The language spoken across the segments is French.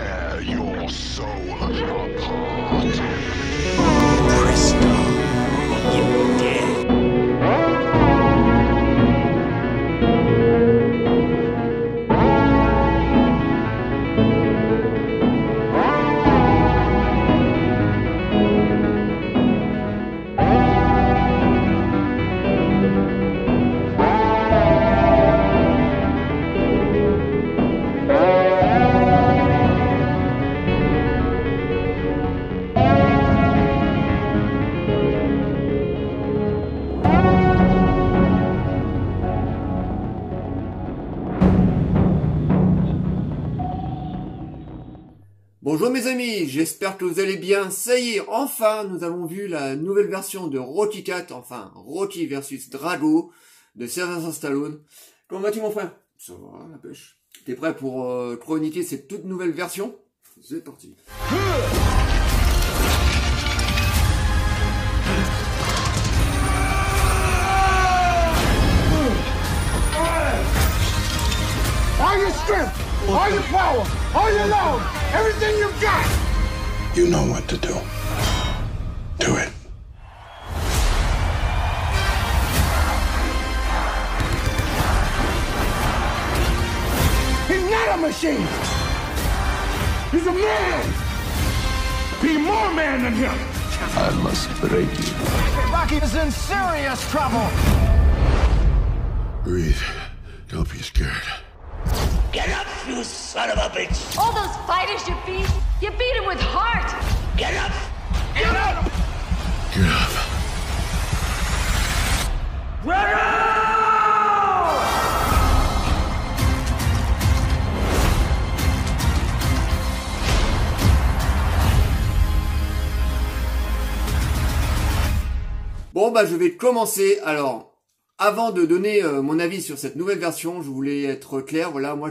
tear your soul apart. Presto, you're dead. Bonjour mes amis, j'espère que vous allez bien. Ça y est, enfin, nous avons vu la nouvelle version de Rocky 4, enfin, Rocky versus Drago, de Sylvester Stallone. Comment vas-tu mon frère? Ça va, la pêche. T'es prêt pour chroniquer cette toute nouvelle version? C'est parti. All your strength, all your power, all your love, everything you got. You know what to do. Do it. He's not a machine. He's a man. Be more man than him. I must break you. Rocky is in serious trouble. Breathe. Don't be scared. Get up, you son of a bitch! All those fighters you beat them with heart. Get up! Get up. Get up. Bon bah je vais commencer. Alors, avant de donner mon avis sur cette nouvelle version, je voulais être clair. Voilà, moi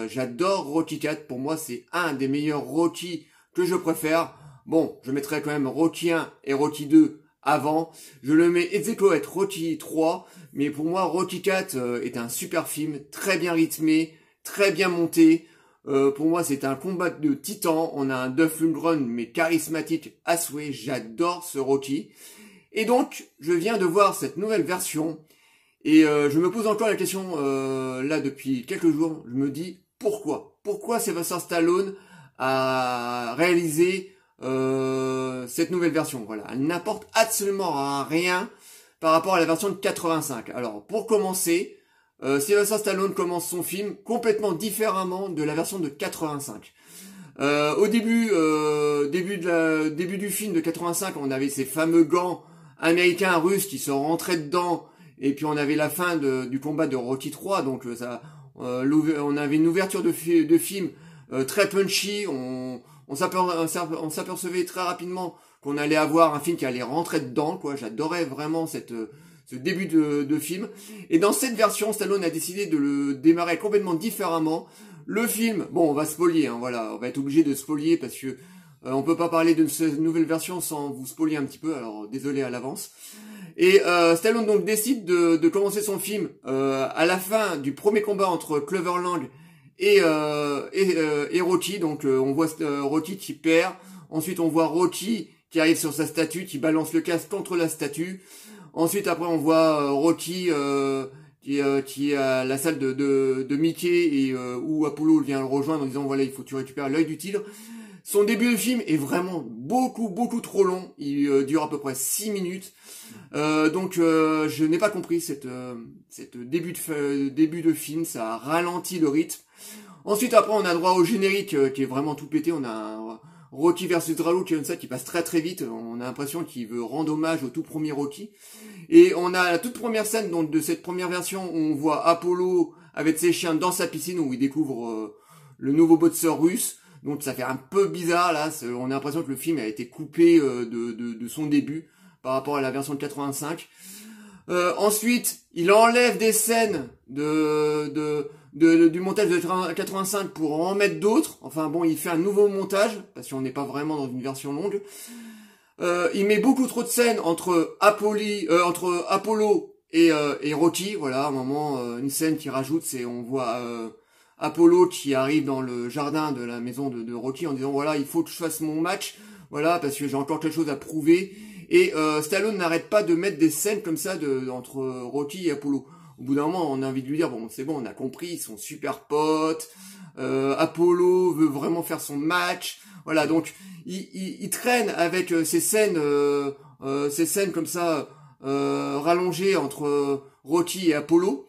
j'adore Rocky 4. Pour moi, c'est un des meilleurs Rocky que je préfère. Bon, je mettrai quand même Rocky 1 et Rocky 2 avant. Je le mets ex aequo avec Rocky 3. Mais pour moi, Rocky 4 est un super film, très bien rythmé, très bien monté. Pour moi, c'est un combat de titans. On a un Dolph Lundgren, mais charismatique à souhait. J'adore ce Rocky. Et donc, je viens de voir cette nouvelle version. Et je me pose encore la question, là, depuis quelques jours, je me dis, pourquoi? Pourquoi Sylvester Stallone a réalisé cette nouvelle version? Voilà, elle n'apporte absolument rien par rapport à la version de 85. Alors, pour commencer, Sylvester Stallone commence son film complètement différemment de la version de 85. Au début du film de 85, on avait ces fameux gants américains russes qui se rentraient dedans. Et puis on avait la fin du combat de Rocky 3, donc on avait une ouverture de film très punchy, on s'apercevait très rapidement qu'on allait avoir un film qui allait rentrer dedans, quoi. J'adorais vraiment ce début de film. Et dans cette version, Stallone a décidé de le démarrer complètement différemment. Le film, bon, on va spoiler, hein, voilà, on va être obligé de spoiler parce que on peut pas parler de cette nouvelle version sans vous spoiler un petit peu, alors désolé à l'avance. Et Stallone donc décide de commencer son film à la fin du premier combat entre Clover Lang et Rocky. Donc on voit Rocky qui perd. Ensuite on voit Rocky qui arrive sur sa statue, qui balance le casque contre la statue. Ensuite après on voit Rocky qui est à la salle de Mickey et où Apollo vient le rejoindre en disant voilà, il faut que tu récupères l'œil du tigre. Son début de film est vraiment beaucoup trop long. Il dure à peu près 6 minutes. Donc je n'ai pas compris cette début de film. Ça ralentit le rythme. Ensuite après on a droit au générique qui est vraiment tout pété. On a un Rocky versus Drago qui passe très vite. On a l'impression qu'il veut rendre hommage au tout premier Rocky. Et on a la toute première scène donc de cette première version où on voit Apollo avec ses chiens dans sa piscine où il découvre le nouveau boxeur russe. Donc ça fait un peu bizarre là, on a l'impression que le film a été coupé de son début par rapport à la version de 85. Ensuite, il enlève des scènes du montage de 85 pour en mettre d'autres. Enfin bon, il fait un nouveau montage parce qu'on n'est pas vraiment dans une version longue. Il met beaucoup trop de scènes entre Apollo et Rocky. Voilà, à un moment, une scène qui rajoute, c'est on voit Apollo qui arrive dans le jardin de la maison de Rocky en disant voilà, il faut que je fasse mon match, voilà, parce que j'ai encore quelque chose à prouver. Et Stallone n'arrête pas de mettre des scènes comme ça entre Rocky et Apollo. Au bout d'un moment, on a envie de lui dire bon, c'est bon, on a compris, ils sont super potes. Apollo veut vraiment faire son match. Voilà, donc il traîne avec ces scènes comme ça rallongées entre Rocky et Apollo.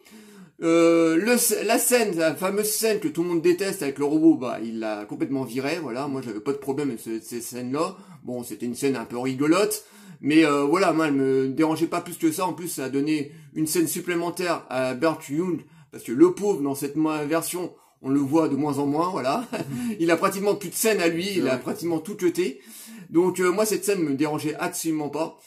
La fameuse scène que tout le monde déteste avec le robot, bah il l'a complètement viré. Voilà, moi j'avais pas de problème avec ces scènes-là. Bon, c'était une scène un peu rigolote. Mais voilà, moi, elle me dérangeait pas plus que ça. En plus, ça a donné une scène supplémentaire à Burt Young, parce que le pauvre, dans cette version, on le voit de moins en moins, voilà. Il a pratiquement plus de scène à lui, il a pratiquement tout cuté. Donc moi, cette scène me dérangeait absolument pas.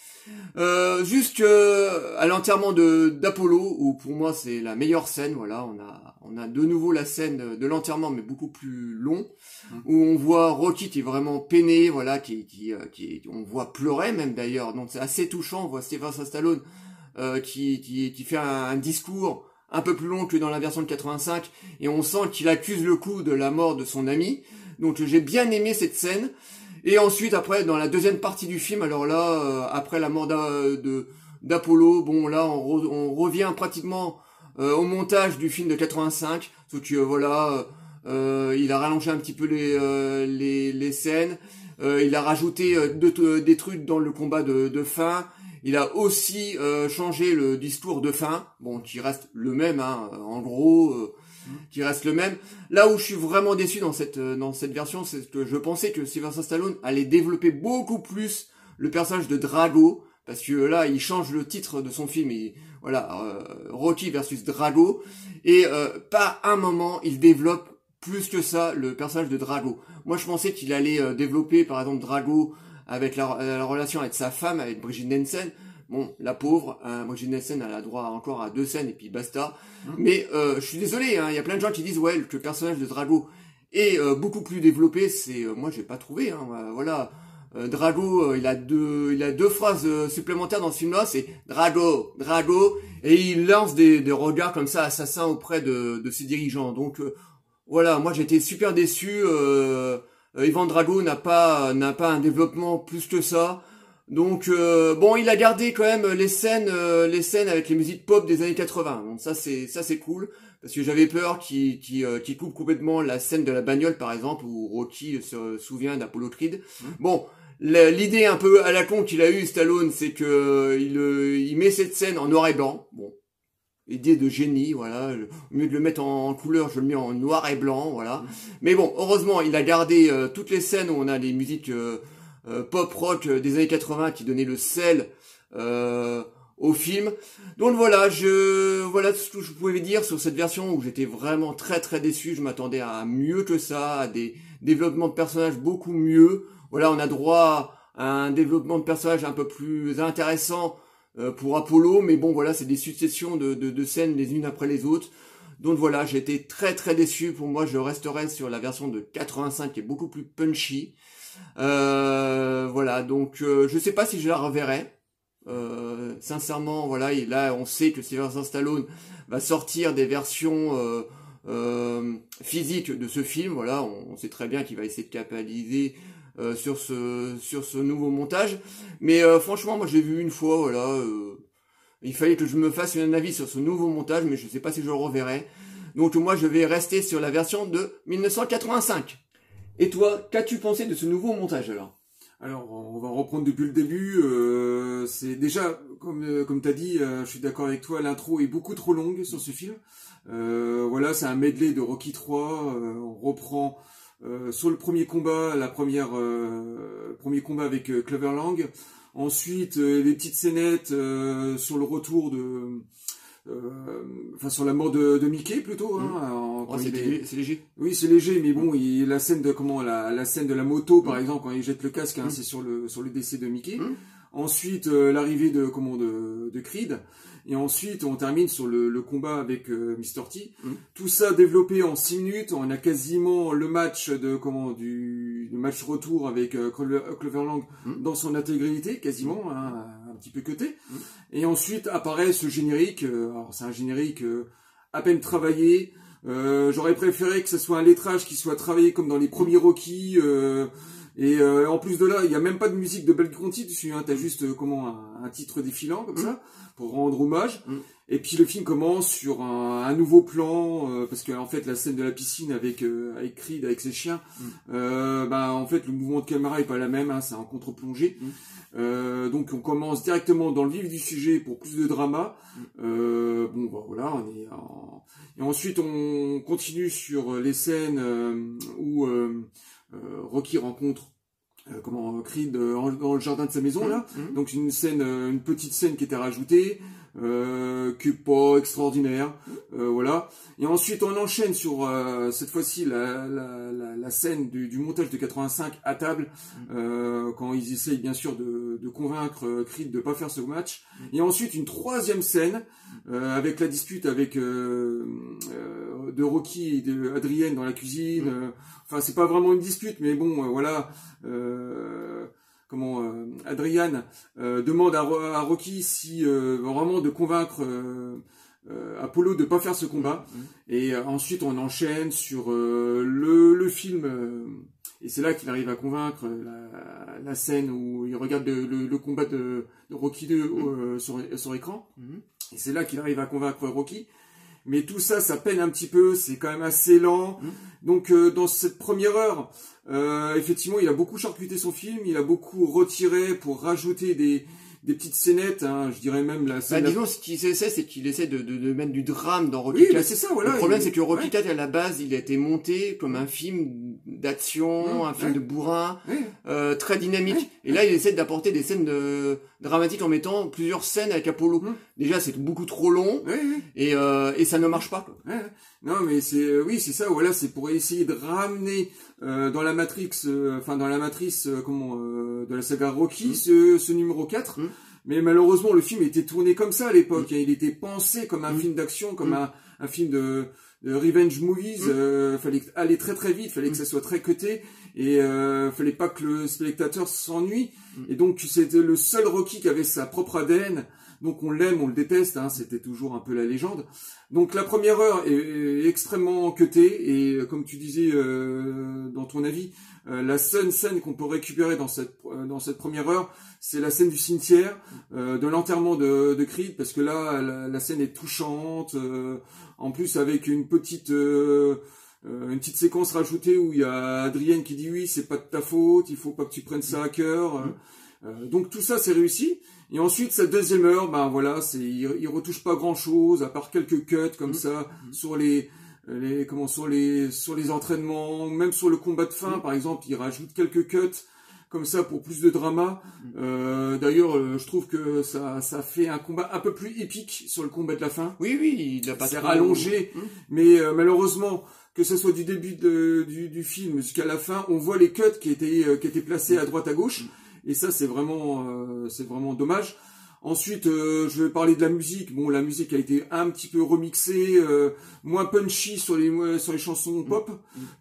Juste à l'enterrement d'Apollo, où pour moi c'est la meilleure scène, voilà, on a de nouveau la scène de l'enterrement, mais beaucoup plus long, où on voit Rocky qui est vraiment peiné, voilà, on voit pleurer même d'ailleurs, donc c'est assez touchant. On voit Sylvester Stallone qui fait un discours un peu plus long que dans la version de 85, et on sent qu'il accuse le coup de la mort de son ami. Donc j'ai bien aimé cette scène. Et ensuite, après, dans la deuxième partie du film, alors là, après la mort d'Apollo, bon là, on revient pratiquement au montage du film de 85, sauf que voilà, il a rallongé un petit peu les scènes, il a rajouté des trucs dans le combat de fin. Il a aussi changé le discours de fin, bon, qui reste le même, hein, en gros, qui reste le même. Là où je suis vraiment déçu dans cette version, c'est que je pensais que Sylvester Stallone allait développer beaucoup plus le personnage de Drago, parce que là, il change le titre de son film, et voilà, Rocky versus Drago, et pas un moment, il développe plus que ça le personnage de Drago. Moi, je pensais qu'il allait développer, par exemple, Drago avec la relation avec sa femme, avec Brigitte Nielsen. Bon, la pauvre, Brigitte Nielsen, elle a droit encore à 2 scènes et puis basta. Mais je suis désolé, hein, y a plein de gens qui disent ouais que le personnage de Drago est beaucoup plus développé. C'est moi j'ai pas trouvé. Hein, voilà, Drago, il a deux phrases supplémentaires dans ce film-là. C'est Drago, Drago, et il lance des regards comme ça assassins auprès de ses dirigeants. Donc voilà, moi j'étais super déçu. Ivan Drago n'a pas un développement plus que ça. Donc bon, il a gardé quand même les scènes avec les musiques pop des années 80. Donc ça c'est cool, parce que j'avais peur qu'il coupe complètement la scène de la bagnole par exemple, où Rocky se souvient d'Apollo Creed. Bon, l'idée un peu à la con qu'il a eu Stallone, c'est que il met cette scène en noir et blanc. Bon, idée de génie, voilà. Au lieu de le mettre en couleur, je le mets en noir et blanc, voilà. Mais bon, heureusement, il a gardé toutes les scènes où on a les musiques pop rock des années 80 qui donnaient le sel au film. Donc voilà, voilà tout ce que je pouvais dire sur cette version où j'étais vraiment très très déçu. Je m'attendais à mieux que ça, à des développements de personnages beaucoup mieux. Voilà, on a droit à un développement de personnages un peu plus intéressant pour Apollo, mais bon voilà, c'est des successions de scènes les unes après les autres. Donc voilà, j'ai été très très déçu. Pour moi, je resterai sur la version de 85 qui est beaucoup plus punchy. Voilà, donc je sais pas si je la reverrai. Sincèrement, voilà, et là on sait que Sylvester Stallone va sortir des versions physiques de ce film. Voilà, on sait très bien qu'il va essayer de capitaliser sur ce nouveau montage. Mais franchement, moi j'ai vu une fois, voilà, il fallait que je me fasse un avis sur ce nouveau montage, mais je sais pas si je le reverrai. Donc moi je vais rester sur la version de 1985. Et toi, qu'as-tu pensé de ce nouveau montage alors ? Alors, on va reprendre depuis le début. C'est déjà, comme tu as dit, je suis d'accord avec toi, l'intro est beaucoup trop longue sur ce film. Voilà, c'est un medley de Rocky 3. On reprend sur le premier combat, premier combat avec Clover Lang. Ensuite, les petites scénettes sur le retour sur la mort de Mickey plutôt. Hein, c'est léger. Oui, c'est léger, mais bon, la scène de la moto par exemple quand il jette le casque, hein, c'est sur le décès de Mickey. Ensuite, l'arrivée de Creed, et ensuite on termine sur le combat avec Mr. T. Tout ça développé en 6 minutes. On a quasiment le match le match retour avec Clover Lang dans son intégralité, quasiment, hein, un petit peu cuté. Et ensuite apparaît ce générique. Alors c'est un générique à peine travaillé. J'aurais préféré que ce soit un lettrage qui soit travaillé comme dans les premiers Rocky. Et en plus de là, il y a même pas de musique de Belcanti dessus. Hein, t'as juste un titre défilant comme ça pour rendre hommage. Et puis le film commence sur un nouveau plan parce que en fait la scène de la piscine avec Creed avec ses chiens, en fait le mouvement de caméra est pas la même. Hein, c'est un contre-plongée. Donc on commence directement dans le vif du sujet pour plus de drama. Voilà, et ensuite on continue sur les scènes où Rocky rencontre Creed dans le jardin de sa maison là. Donc une petite scène qui était rajoutée, qui est pas extraordinaire, voilà. Et ensuite on enchaîne sur cette fois-ci la scène du montage de 85 à table, quand ils essayent bien sûr de convaincre Creed de pas faire ce match. Et ensuite une troisième scène avec la dispute avec de Rocky et de Adrienne dans la cuisine. Enfin c'est pas vraiment une dispute, mais bon voilà. Adrian demande à Rocky si vraiment de convaincre Apollo de pas faire ce combat. Et ensuite on enchaîne sur le film et c'est là qu'il arrive à convaincre la scène où il regarde le combat de Rocky 2 sur écran. Et c'est là qu'il arrive à convaincre Rocky. Mais tout ça, ça peine un petit peu, c'est quand même assez lent. Donc dans cette première heure, effectivement, il a beaucoup charcuté son film, il a beaucoup retiré pour rajouter des petites scénettes, hein, je dirais même la scène... disons, ce qu'il essaie, c'est qu'il essaie de mettre du drame dans Rocky 4. C'est ça, voilà. Le problème, c'est que Rocky 4, à la base, il a été monté comme un film d'action, un film de bourrin, très dynamique. Et là, il essaie d'apporter des scènes dramatiques en mettant plusieurs scènes avec Apollo. Déjà, c'est beaucoup trop long, et ça ne marche pas. Non, mais c'est ça, voilà, c'est pour essayer de ramener dans la matrice de la saga Rocky ce numéro 4. Mais malheureusement le film était tourné comme ça à l'époque, il était pensé comme un film d'action, comme un film de revenge movies. Fallait aller très très vite, fallait que ça soit très cuté, et fallait pas que le spectateur s'ennuie. Et donc c'était le seul Rocky qui avait sa propre ADN. Donc on l'aime, on le déteste, hein, c'était toujours un peu la légende. Donc la première heure est extrêmement cutée, et comme tu disais dans ton avis, la seule scène qu'on peut récupérer dans cette première heure, c'est la scène du cimetière, de l'enterrement de Creed, parce que là la scène est touchante, en plus avec une petite séquence rajoutée où il y a Adrienne qui dit oui, c'est pas de ta faute, il faut pas que tu prennes ça à cœur. Donc tout ça c'est réussi. Et ensuite sa deuxième heure, il retouche pas grand chose à part quelques cuts comme ça sur les entraînements, même sur le combat de fin par exemple, il rajoute quelques cuts comme ça pour plus de drama. D'ailleurs, je trouve que ça fait un combat un peu plus épique sur le combat de la fin. Oui, il a pas c'est rallongé, mais malheureusement, que ce soit du début du film jusqu'à la fin, on voit les cuts qui étaient placés à droite à gauche, et ça c'est vraiment dommage. Ensuite, je vais parler de la musique. Bon, la musique a été un petit peu remixée, moins punchy sur les chansons pop,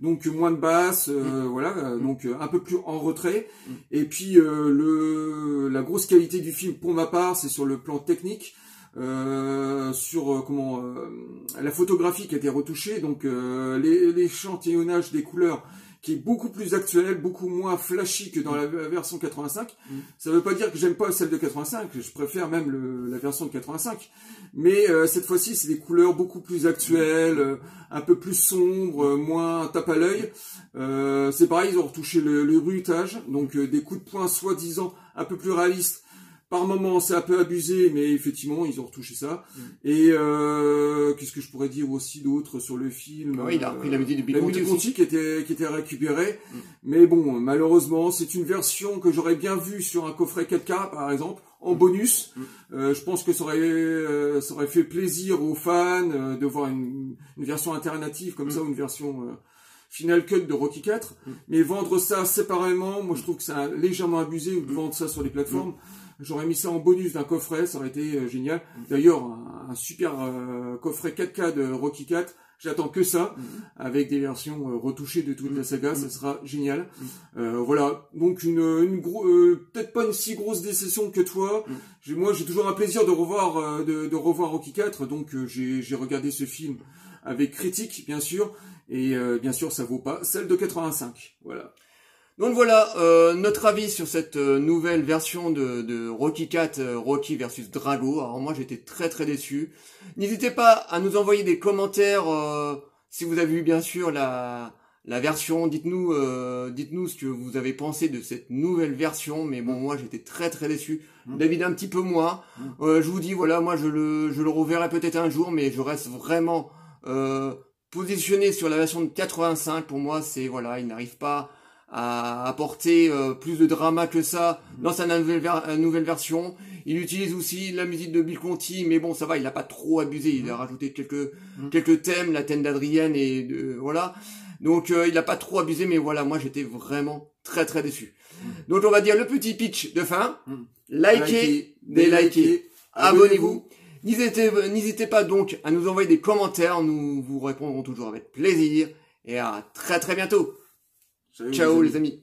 donc moins de basse, voilà, donc un peu plus en retrait. Et puis la grosse qualité du film, pour ma part, c'est sur le plan technique, sur la photographie qui a été retouchée, donc l'échantillonnage des couleurs qui est beaucoup plus actuel, beaucoup moins flashy que dans la version 85. Ça veut pas dire que j'aime pas celle de 85, je préfère même la version de 85. Mais cette fois-ci, c'est des couleurs beaucoup plus actuelles, un peu plus sombres, moins tape à l'œil. C'est pareil, ils ont retouché le bruitage, donc des coups de poing soi-disant un peu plus réalistes. Par moments, c'est un peu abusé, mais effectivement, ils ont retouché ça. Et qu'est-ce que je pourrais dire aussi d'autre sur le film? Il a repris la musique de Bill qui était récupérée. Mais bon, malheureusement, c'est une version que j'aurais bien vue sur un coffret 4K, par exemple, en bonus. Je pense que ça aurait fait plaisir aux fans de voir une version alternative comme ça, ou une version... Final Cut de Rocky 4, mais vendre ça séparément, moi je trouve que c'est légèrement abusé, ou de vendre ça sur les plateformes. J'aurais mis ça en bonus d'un coffret, ça aurait été génial. D'ailleurs, un super coffret 4K de Rocky 4, j'attends que ça, avec des versions retouchées de toute la saga, ça sera génial. Voilà, donc peut-être pas une si grosse déception que toi. Moi, j'ai toujours un plaisir de revoir Rocky 4, donc j'ai regardé ce film avec critique bien sûr, et bien sûr ça vaut pas celle de 85. Voilà. Donc voilà, notre avis sur cette nouvelle version de Rocky 4, Rocky versus Drago. Alors moi j'étais très très déçu. N'hésitez pas à nous envoyer des commentaires si vous avez vu bien sûr la version. Dites-nous ce que vous avez pensé de cette nouvelle version. Mais bon, moi j'étais très très déçu. David un petit peu moins. Je vous dis voilà, moi je le reverrai peut-être un jour, mais je reste vraiment positionné sur la version de 85. Pour moi c'est voilà, il n'arrive pas à apporter plus de drama que ça dans sa nouvelle version. Il utilise aussi la musique de Bill Conti, mais bon ça va, il a pas trop abusé, il a rajouté quelques thèmes, la thème d'Adrienne et voilà. Donc il a pas trop abusé, mais voilà, moi j'étais vraiment très très déçu. Donc on va dire le petit pitch de fin. Likez, délikez, abonnez-vous. N'hésitez pas donc à nous envoyer des commentaires, nous vous répondrons toujours avec plaisir et à très très bientôt. Salut, Ciao les amis.